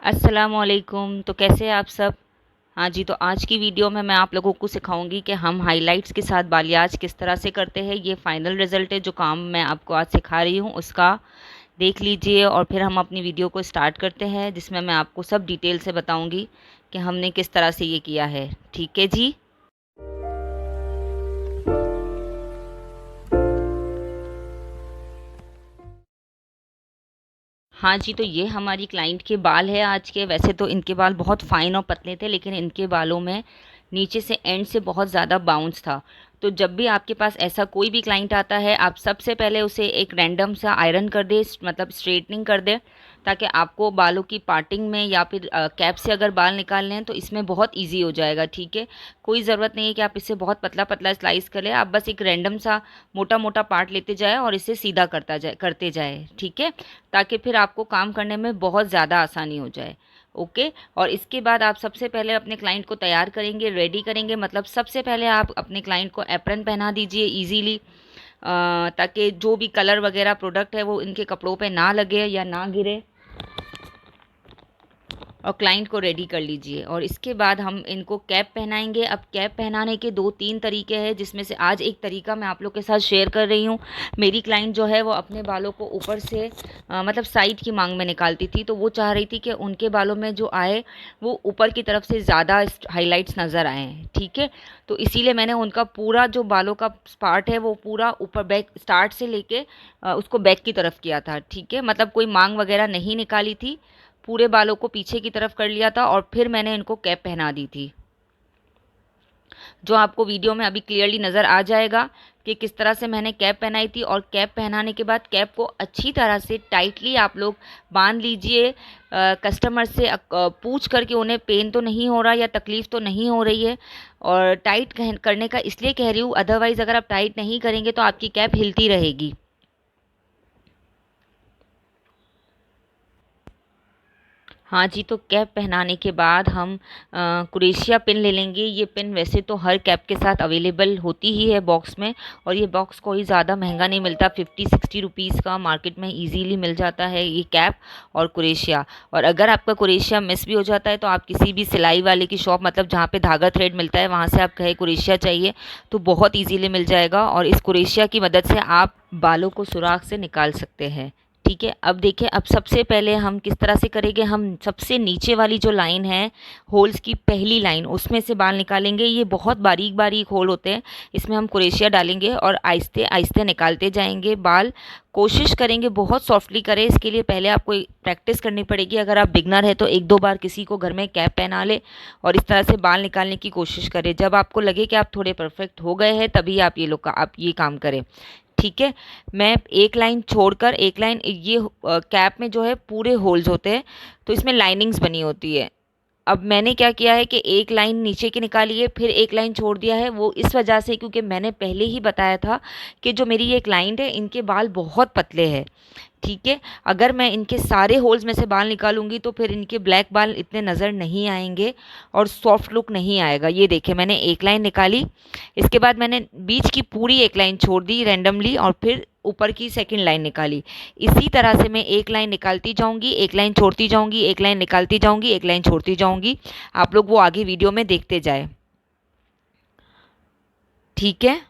अस्सलामुअलैकुम। तो कैसे हैं आप सब। हाँ जी, तो आज की वीडियो में मैं आप लोगों को सिखाऊंगी कि हम हाइलाइट्स के साथ बालियाज किस तरह से करते हैं। ये फाइनल रिज़ल्ट है, जो काम मैं आपको आज सिखा रही हूँ उसका देख लीजिए और फिर हम अपनी वीडियो को स्टार्ट करते हैं, जिसमें मैं आपको सब डिटेल से बताऊँगी कि हमने किस तरह से ये किया है। ठीक है जी। हाँ जी, तो ये हमारी क्लाइंट के बाल है आज के। वैसे तो इनके बाल बहुत फ़ाइन और पतले थे, लेकिन इनके बालों में नीचे से एंड से बहुत ज़्यादा बाउंस था। तो जब भी आपके पास ऐसा कोई भी क्लाइंट आता है, आप सबसे पहले उसे एक रैंडम सा आयरन कर दें, मतलब स्ट्रेटनिंग कर दें, ताकि आपको बालों की पार्टिंग में या फिर कैप से अगर बाल निकालने हैं तो इसमें बहुत ईजी हो जाएगा। ठीक है, कोई ज़रूरत नहीं है कि आप इसे बहुत पतला पतला स्लाइस कर लें। आप बस एक रैंडम सा मोटा मोटा पार्ट लेते जाए और इसे सीधा करते जाए। ठीक है, ताकि फिर आपको काम करने में बहुत ज़्यादा आसानी हो जाए। ओके। और इसके बाद आप सबसे पहले अपने क्लाइंट को तैयार करेंगे, रेडी करेंगे। मतलब सबसे पहले आप अपने क्लाइंट को एप्रन पहना दीजिए इजीली, ताकि जो भी कलर वगैरह प्रोडक्ट है वो इनके कपड़ों पे ना लगे या ना गिरे। और क्लाइंट को रेडी कर लीजिए और इसके बाद हम इनको कैप पहनाएंगे। अब कैप पहनाने के 2-3 तरीके हैं, जिसमें से आज एक तरीका मैं आप लोग के साथ शेयर कर रही हूँ। मेरी क्लाइंट जो है वो अपने बालों को ऊपर से मतलब साइड की मांग में निकालती थी, तो वो चाह रही थी कि उनके बालों में जो आए वो ऊपर की तरफ से ज़्यादा हाईलाइट्स नज़र आए। ठीक है, तो इसीलिए मैंने उनका पूरा जो बालों का पार्ट है वो पूरा ऊपर बैक स्टार्ट से लेके उसको बैक की तरफ किया था। ठीक है, मतलब कोई मांग वगैरह नहीं निकाली थी, पूरे बालों को पीछे की तरफ कर लिया था और फिर मैंने इनको कैप पहना दी थी, जो आपको वीडियो में अभी क्लियरली नज़र आ जाएगा कि किस तरह से मैंने कैप पहनाई थी। और कैप पहनाने के बाद कैप को अच्छी तरह से टाइटली आप लोग बांध लीजिए। कस्टमर से पूछ करके उन्हें पेन तो नहीं हो रहा या तकलीफ़ तो नहीं हो रही है। और टाइट करने का इसलिए कह रही हूँ, अदरवाइज़ अगर आप टाइट नहीं करेंगे तो आपकी कैप हिलती रहेगी। हाँ जी, तो कैप पहनाने के बाद हम कुरेशिया पिन ले लेंगे। ये पिन वैसे तो हर कैप के साथ अवेलेबल होती ही है बॉक्स में, और ये बॉक्स कोई ज़्यादा महंगा नहीं मिलता, 50-60 रुपीज़ का मार्केट में इजीली मिल जाता है ये कैप और कुरेशिया। और अगर आपका कुरेशिया मिस भी हो जाता है तो आप किसी भी सिलाई वाले की शॉप, मतलब जहाँ पे धागा थ्रेड मिलता है, वहाँ से आप कहे कुरेशिया चाहिए तो बहुत ईजीली मिल जाएगा, और इस कुरेशिया की मदद से आप बालों को सुराख से निकाल सकते हैं। ठीक है, अब देखिए, अब सबसे पहले हम किस तरह से करेंगे। हम सबसे नीचे वाली जो लाइन है, होल्स की पहली लाइन, उसमें से बाल निकालेंगे। ये बहुत बारीक बारीक होल होते हैं, इसमें हम कुरेशिया डालेंगे और आहिस्ते आहिस्ते निकालते जाएंगे बाल। कोशिश करेंगे बहुत सॉफ्टली करें, इसके लिए पहले आपको प्रैक्टिस करनी पड़ेगी। अगर आप बिगनर है तो 1-2 बार किसी को घर में कैप पहना ले और इस तरह से बाल निकालने की कोशिश करें। जब आपको लगे कि आप थोड़े परफेक्ट हो गए हैं, तभी आप ये काम करें। ठीक है, मैं एक लाइन छोड़कर एक लाइन, ये कैप में जो है पूरे होल्स होते हैं, तो इसमें लाइनिंग्स बनी होती है। अब मैंने क्या किया है कि एक लाइन नीचे की निकाली है, फिर एक लाइन छोड़ दिया है। वो इस वजह से क्योंकि मैंने पहले ही बताया था कि जो मेरी ये क्लाइंट है इनके बाल बहुत पतले हैं। ठीक है, अगर मैं इनके सारे होल्स में से बाल निकालूंगी तो फिर इनके ब्लैक बाल इतने नज़र नहीं आएंगे और सॉफ्ट लुक नहीं आएगा। ये देखिए, मैंने एक लाइन निकाली, इसके बाद मैंने बीच की पूरी एक लाइन छोड़ दी रैंडमली और फिर ऊपर की सेकंड लाइन निकाली। इसी तरह से मैं एक लाइन निकालती जाऊंगी, एक लाइन छोड़ती जाऊंगी, एक लाइन निकालती जाऊंगी, एक लाइन छोड़ती जाऊंगी। आप लोग वो आगे वीडियो में देखते जाए। ठीक है,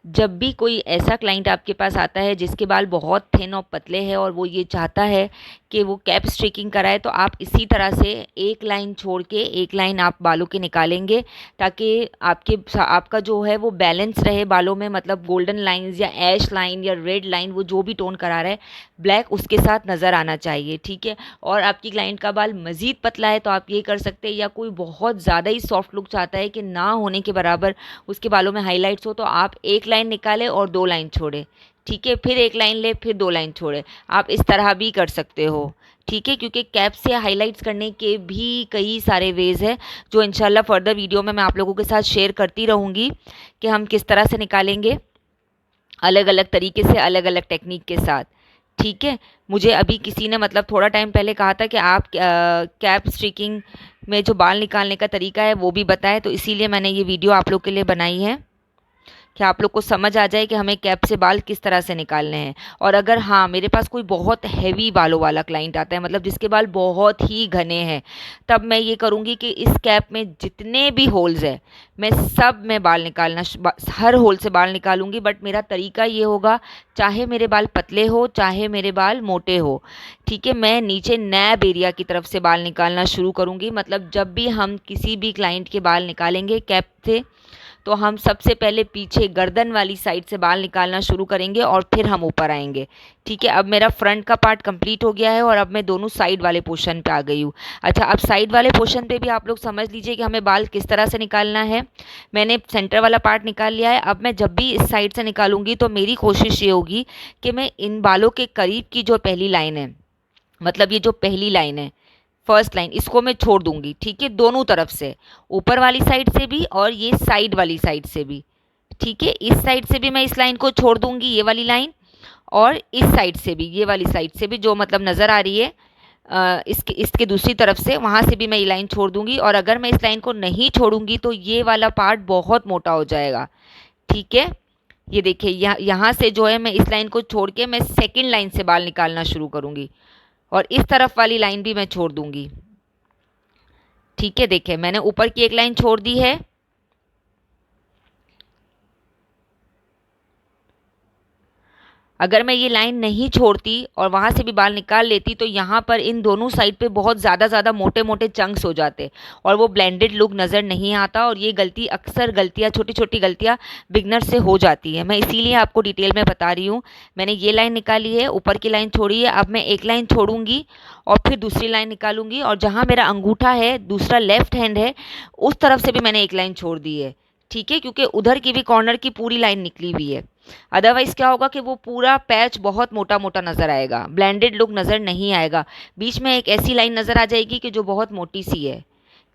जब भी कोई ऐसा क्लाइंट आपके पास आता है जिसके बाल बहुत थिन और पतले हैं और वो ये चाहता है कि वो कैप स्ट्रिकिंग कराए, तो आप इसी तरह से एक लाइन छोड़ के एक लाइन आप बालों के निकालेंगे, ताकि आपका जो है वो बैलेंस रहे बालों में। मतलब गोल्डन लाइंस या ऐश लाइन या रेड लाइन, वो जो भी टोन करा रहा है ब्लैक, उसके साथ नज़र आना चाहिए। ठीक है, और आपकी क्लाइंट का बाल मज़ीद पतला है तो आप ये कर सकते हैं, या कोई बहुत ज़्यादा ही सॉफ्ट लुक चाहता है कि ना होने के बराबर उसके बालों में हाईलाइट्स हो, तो आप एक लाइन निकाले और 2 लाइन छोड़े। ठीक है, फिर एक लाइन ले, फिर 2 लाइन छोड़े। आप इस तरह भी कर सकते हो। ठीक है, क्योंकि कैप से हाइलाइट्स करने के भी कई सारे वेज़ हैं, जो इंशाल्लाह फर्दर वीडियो में मैं आप लोगों के साथ शेयर करती रहूँगी कि हम किस तरह से निकालेंगे, अलग अलग तरीके से, अलग अलग टेक्निक के साथ। ठीक है, मुझे अभी किसी ने मतलब थोड़ा टाइम पहले कहा था कि आप कैप स्ट्रिकिंग में जो बाल निकालने का तरीका है वो भी बताएं, तो इसीलिए मैंने ये वीडियो आप लोग के लिए बनाई है। कि आप लोग को समझ आ जाए कि हमें कैप से बाल किस तरह से निकालने हैं। और अगर हाँ, मेरे पास कोई बहुत हैवी बालों वाला क्लाइंट आता है, मतलब जिसके बाल बहुत ही घने हैं, तब मैं ये करूँगी कि इस कैप में जितने भी होल्स हैं, मैं सब में बाल निकालना हर होल से बाल निकालूंगी। बट मेरा तरीका ये होगा, चाहे मेरे बाल पतले हो चाहे मेरे बाल मोटे हो, ठीक है, मैं नीचे नैब एरिया की तरफ से बाल निकालना शुरू करूँगी। मतलब जब भी हम किसी भी क्लाइंट के बाल निकालेंगे कैप से, तो हम सबसे पहले पीछे गर्दन वाली साइड से बाल निकालना शुरू करेंगे और फिर हम ऊपर आएंगे। ठीक है, अब मेरा फ्रंट का पार्ट कंप्लीट हो गया है और अब मैं दोनों साइड वाले पोर्शन पे आ गई हूँ। अच्छा, अब साइड वाले पोर्शन पे भी आप लोग समझ लीजिए कि हमें बाल किस तरह से निकालना है। मैंने सेंटर वाला पार्ट निकाल लिया है। अब मैं जब भी इस साइड से निकालूंगी तो मेरी कोशिश ये होगी कि मैं इन बालों के करीब की जो पहली लाइन है, मतलब ये जो पहली लाइन है, फर्स्ट लाइन, इसको मैं छोड़ दूंगी। ठीक है, दोनों तरफ से, ऊपर वाली साइड से भी और ये साइड वाली साइड से भी। ठीक है, इस साइड से भी मैं इस लाइन को छोड़ दूंगी, ये वाली लाइन, और इस साइड से भी, ये वाली साइड से भी जो मतलब नज़र आ रही है इसके इसके दूसरी तरफ से, वहाँ से भी मैं ये लाइन छोड़ दूंगी। और अगर मैं इस लाइन को नहीं छोड़ूंगी तो ये वाला पार्ट बहुत मोटा हो जाएगा। ठीक है, ये देखिए, यहाँ से जो है मैं इस लाइन को छोड़ के मैं सेकेंड लाइन से बाल निकालना शुरू करूँगी और इस तरफ वाली लाइन भी मैं छोड़ दूंगी। ठीक है, देखिए मैंने ऊपर की एक लाइन छोड़ दी है। अगर मैं ये लाइन नहीं छोड़ती और वहाँ से भी बाल निकाल लेती तो यहाँ पर इन दोनों साइड पे बहुत ज़्यादा मोटे मोटे चंक्स हो जाते और वो ब्लेंडेड लुक नज़र नहीं आता। और ये गलती, अक्सर गलतियाँ, छोटी छोटी गलतियाँ बिगनर से हो जाती है। मैं इसीलिए आपको डिटेल में बता रही हूँ। मैंने ये लाइन निकाली है, ऊपर की लाइन छोड़ी है, अब मैं एक लाइन छोड़ूंगी और फिर दूसरी लाइन निकालूंगी। और जहाँ मेरा अंगूठा है, दूसरा लेफ्ट हैंड है, उस तरफ से भी मैंने एक लाइन छोड़ दी है। ठीक है, क्योंकि उधर की भी कॉर्नर की पूरी लाइन निकली हुई है। अदरवाइज क्या होगा कि वो पूरा पैच बहुत मोटा मोटा नज़र आएगा, ब्लेंडेड लुक नज़र नहीं आएगा। बीच में एक ऐसी लाइन नज़र आ जाएगी कि जो बहुत मोटी सी है।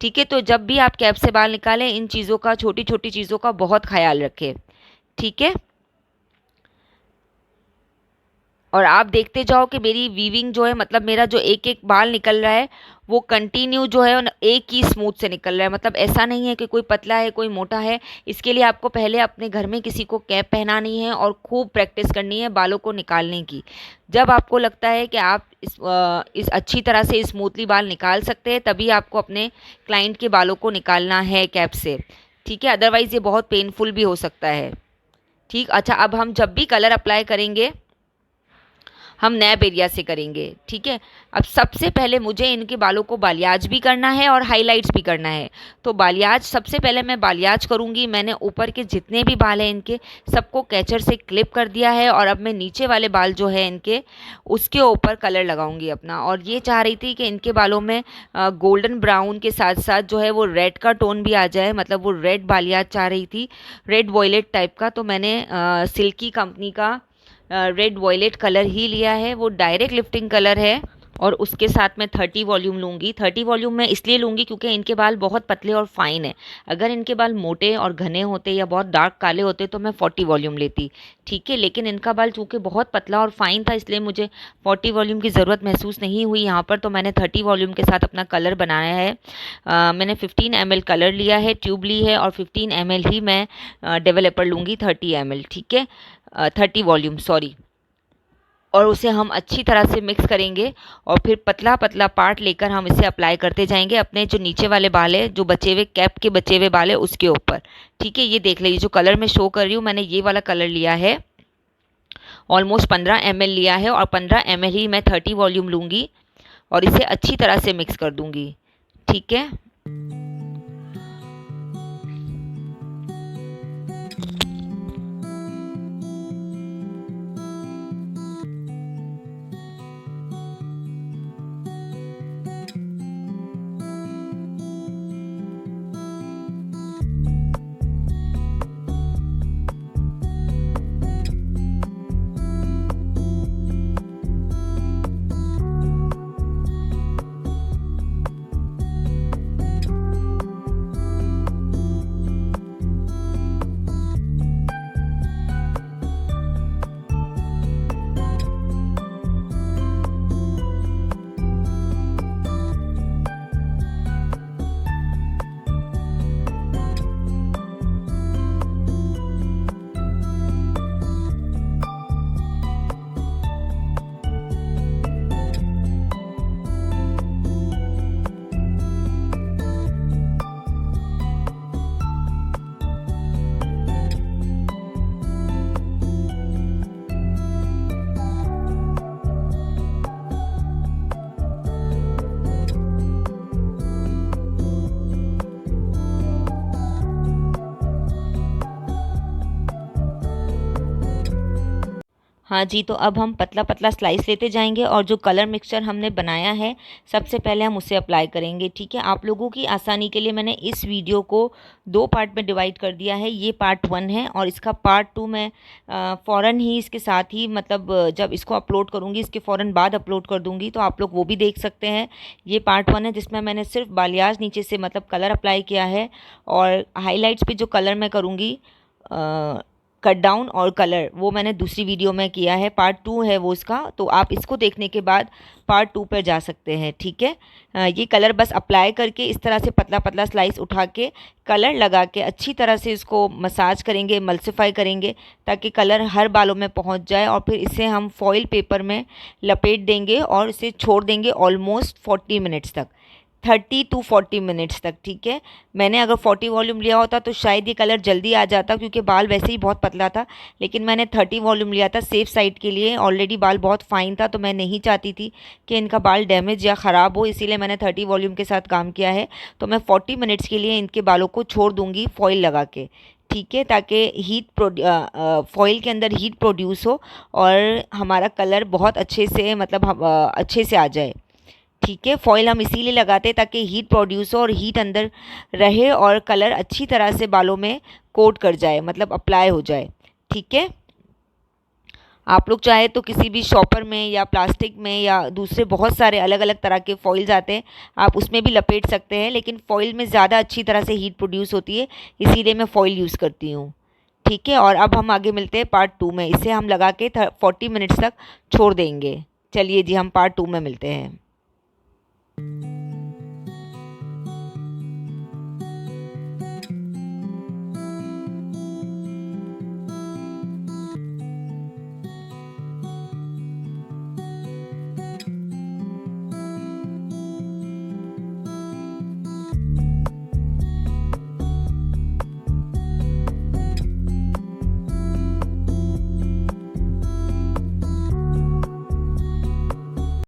ठीक है, तो जब भी आप कैप से बाल निकालें, इन चीज़ों का, छोटी छोटी चीज़ों का बहुत ख्याल रखें। ठीक है, और आप देखते जाओ कि मेरी वीविंग जो है, मतलब मेरा जो एक एक बाल निकल रहा है वो कंटिन्यू जो है एक ही स्मूथ से निकल रहा है। मतलब ऐसा नहीं है कि कोई पतला है कोई मोटा है। इसके लिए आपको पहले अपने घर में किसी को कैप पहनानी है और खूब प्रैक्टिस करनी है बालों को निकालने की। जब आपको लगता है कि आप इस अच्छी तरह से स्मूथली बाल निकाल सकते हैं, तभी आपको अपने क्लाइंट के बालों को निकालना है कैप से। ठीक है, अदरवाइज़ ये बहुत पेनफुल भी हो सकता है। ठीक, अच्छा, अब हम जब भी कलर अप्लाई करेंगे हम नैब एरिया से करेंगे। ठीक है, अब सबसे पहले मुझे इनके बालों को बालियाज भी करना है और हाइलाइट्स भी करना है। तो बालियाज, सबसे पहले मैं बालियाज करूँगी। मैंने ऊपर के जितने भी बाल हैं इनके सबको कैचर से क्लिप कर दिया है और अब मैं नीचे वाले बाल जो है इनके, उसके ऊपर कलर लगाऊंगी अपना। और ये चाह रही थी कि इनके बालों में गोल्डन ब्राउन के साथ साथ जो है वो रेड का टोन भी आ जाए, मतलब वो रेड बालियाज चाह रही थी, रेड वॉयलेट टाइप का। तो मैंने सिल्की कंपनी का रेड वॉयलेट कलर ही लिया है, वो डायरेक्ट लिफ्टिंग कलर है। और उसके साथ मैं 30 वॉल्यूम लूँगी। 30 वॉल्यूम मैं इसलिए लूँगी क्योंकि इनके बाल बहुत पतले और फाइन है। अगर इनके बाल मोटे और घने होते या बहुत डार्क काले होते तो मैं 40 वॉल्यूम लेती। ठीक है, लेकिन इनका बाल चूँकि बहुत पतला और फाइन था, इसलिए मुझे 40 वॉल्यूम की ज़रूरत महसूस नहीं हुई यहाँ पर। तो मैंने 30 वॉल्यूम के साथ अपना कलर बनाया है। मैंने 15 ml कलर लिया है, ट्यूब ली है, और 15 ml ही मैं डेवलपर लूँगी, 30 ml। ठीक है, 30 वॉल्यूम, सॉरी। और उसे हम अच्छी तरह से मिक्स करेंगे और फिर पतला पतला पार्ट लेकर हम इसे अप्लाई करते जाएंगे अपने जो नीचे वाले बाल है, जो बचे हुए कैप के बचे हुए बाल है, उसके ऊपर। ठीक है, ये देख लीजिए जो कलर मैं शो कर रही हूँ, मैंने ये वाला कलर लिया है, ऑलमोस्ट 15 ml लिया है, और 15 ml ही मैं 30 वॉल्यूम लूँगी और इसे अच्छी तरह से मिक्स कर दूँगी। ठीक है, हाँ जी, तो अब हम पतला पतला स्लाइस लेते जाएंगे और जो कलर मिक्सचर हमने बनाया है सबसे पहले हम उसे अप्लाई करेंगे। ठीक है, आप लोगों की आसानी के लिए मैंने इस वीडियो को 2 पार्ट में डिवाइड कर दिया है। ये पार्ट 1 है और इसका पार्ट 2 मैं फ़ौरन ही इसके साथ ही मतलब जब इसको अपलोड करूँगी इसके फ़ौरन बाद अपलोड कर दूँगी, तो आप लोग वो भी देख सकते हैं। ये पार्ट 1 है जिसमें मैंने सिर्फ बालियाज नीचे से मतलब कलर अप्लाई किया है और हाईलाइट्स पे जो कलर मैं करूँगी कट डाउन और कलर वो मैंने दूसरी वीडियो में किया है। पार्ट 2 है वो इसका, तो आप इसको देखने के बाद पार्ट 2 पर जा सकते हैं। ठीक है, ये कलर बस अप्लाई करके इस तरह से पतला पतला स्लाइस उठा के कलर लगा के अच्छी तरह से इसको मसाज करेंगे, मल्सीफाई करेंगे ताकि कलर हर बालों में पहुंच जाए। और फिर इसे हम फॉइल पेपर में लपेट देंगे और इसे छोड़ देंगे ऑलमोस्ट 40 मिनट्स तक, 30 टू 40 मिनट्स तक। ठीक है, मैंने अगर 40 वॉल्यूम लिया होता तो शायद ये कलर जल्दी आ जाता क्योंकि बाल वैसे ही बहुत पतला था, लेकिन मैंने 30 वॉल्यूम लिया था सेफ साइड के लिए। ऑलरेडी बाल बहुत फाइन था तो मैं नहीं चाहती थी कि इनका बाल डैमेज या ख़राब हो, इसीलिए मैंने 30 वॉल्यूम के साथ काम किया है। तो मैं 40 मिनट्स के लिए इनके बालों को छोड़ दूँगी फॉइल लगा के। ठीक है, ताकि फॉइल के अंदर हीट प्रोड्यूस हो और हमारा कलर बहुत अच्छे से मतलब अच्छे से आ जाए। ठीक है, फॉइल हम इसीलिए लगाते हैं ताकि हीट प्रोड्यूस हो और हीट अंदर रहे और कलर अच्छी तरह से बालों में कोट कर जाए, मतलब अप्लाई हो जाए। ठीक है, आप लोग चाहे तो किसी भी शॉपर में या प्लास्टिक में या दूसरे बहुत सारे अलग अलग तरह के फॉइल्स आते हैं, आप उसमें भी लपेट सकते हैं, लेकिन फॉइल में ज़्यादा अच्छी तरह से हीट प्रोड्यूस होती है, इसीलिए मैं फ़ॉइल यूज़ करती हूँ। ठीक है, और अब हम आगे मिलते हैं पार्ट 2 में। इसे हम लगा के 40 मिनट्स तक छोड़ देंगे। चलिए जी, हम पार्ट 2 में मिलते हैं।